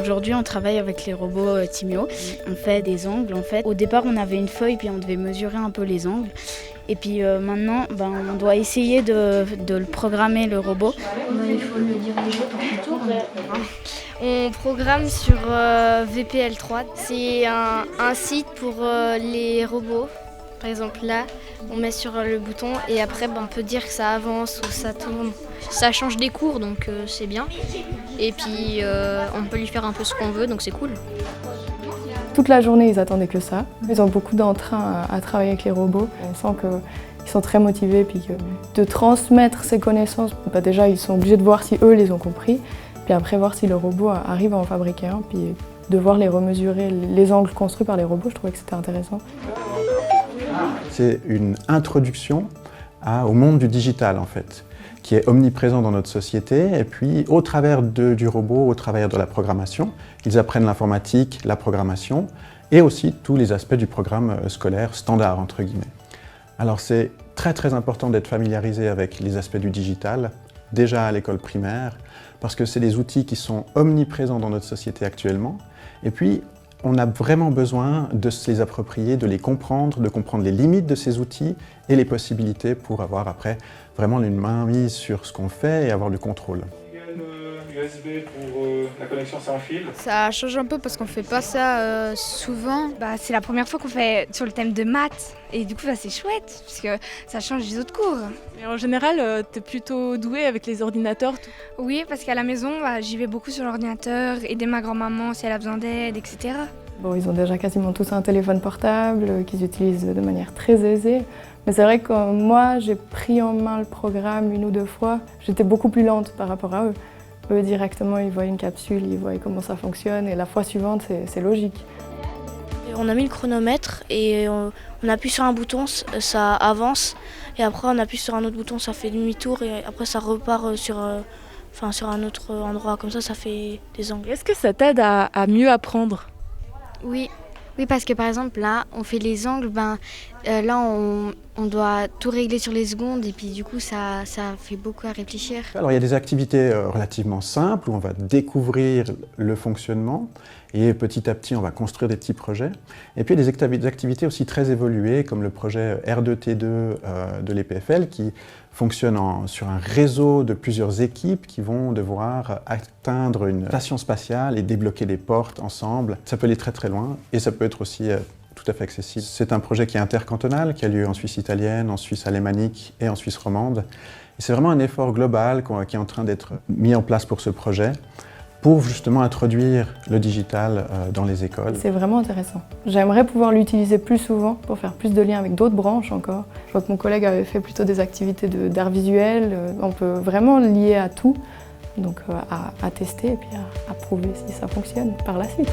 Aujourd'hui, on travaille avec les robots Timio. On fait des angles. En fait, au départ, on avait une feuille puis on devait mesurer un peu les angles. Et puis maintenant, on doit essayer de le programmer, le robot. Il faut le diriger pour qu'il tourne. On programme sur VPL3. C'est un site pour les robots. Par exemple, là, on met sur le bouton et après, on peut dire que ça avance ou ça tourne. Ça change des cours, donc c'est bien. Et puis, on peut lui faire un peu ce qu'on veut, donc c'est cool. Toute la journée, ils attendaient que ça. Ils ont beaucoup d'entrain à travailler avec les robots. On sent qu'ils sont très motivés, puis que de transmettre ces connaissances, déjà, ils sont obligés de voir si eux les ont compris, puis après voir si le robot arrive à en fabriquer un, puis de voir les remesurer, les angles construits par les robots, je trouvais que c'était intéressant. C'est une introduction au monde du digital, en fait, qui est omniprésent dans notre société. Et puis, au travers du robot, au travers de la programmation, ils apprennent l'informatique, la programmation, et aussi tous les aspects du programme scolaire standard, entre guillemets. Alors, c'est très, très important d'être familiarisé avec les aspects du digital, déjà à l'école primaire, parce que c'est des outils qui sont omniprésents dans notre société actuellement. Et puis, on a vraiment besoin de se les approprier, de les comprendre, de comprendre les limites de ces outils et les possibilités pour avoir après vraiment une main mise sur ce qu'on fait et avoir du contrôle. USB pour la connexion sans fil. Ça change un peu parce qu'on fait pas ça souvent. C'est la première fois qu'on fait sur le thème de maths et du coup c'est chouette parce que ça change des autres cours. Mais en général, tu es plutôt douée avec les ordinateurs. Oui, parce qu'à la maison, j'y vais beaucoup sur l'ordinateur, aider ma grand-maman si elle a besoin d'aide, etc. Bon, ils ont déjà quasiment tous un téléphone portable qu'ils utilisent de manière très aisée. Mais c'est vrai que moi, j'ai pris en main le programme une ou deux fois. J'étais beaucoup plus lente par rapport à eux. Eux, directement, ils voient une capsule, ils voient comment ça fonctionne et la fois suivante, c'est logique. On a mis le chronomètre et on appuie sur un bouton, ça avance. Et après, on appuie sur un autre bouton, ça fait demi-tour et après, ça repart sur un autre endroit. Comme ça fait des angles. Est-ce que ça t'aide à mieux apprendre ? Oui, parce que par exemple, là, on fait les angles, là, on doit tout régler sur les secondes et puis du coup, ça fait beaucoup à réfléchir. Alors, il y a des activités relativement simples où on va découvrir le fonctionnement et petit à petit, on va construire des petits projets. Et puis, il y a des activités aussi très évoluées comme le projet R2T2 de l'EPFL qui fonctionne sur un réseau de plusieurs équipes qui vont devoir atteindre une station spatiale et débloquer des portes ensemble. Ça peut aller très très loin et ça peut être aussi tout à fait accessible. C'est un projet qui est intercantonal, qui a lieu en Suisse italienne, en Suisse alémanique et en Suisse romande. Et c'est vraiment un effort global qui est en train d'être mis en place pour ce projet, pour justement introduire le digital dans les écoles. C'est vraiment intéressant. J'aimerais pouvoir l'utiliser plus souvent pour faire plus de liens avec d'autres branches encore. Je vois que mon collègue avait fait plutôt des activités d'art visuel. On peut vraiment le lier à tout, donc à tester et puis à prouver si ça fonctionne par la suite.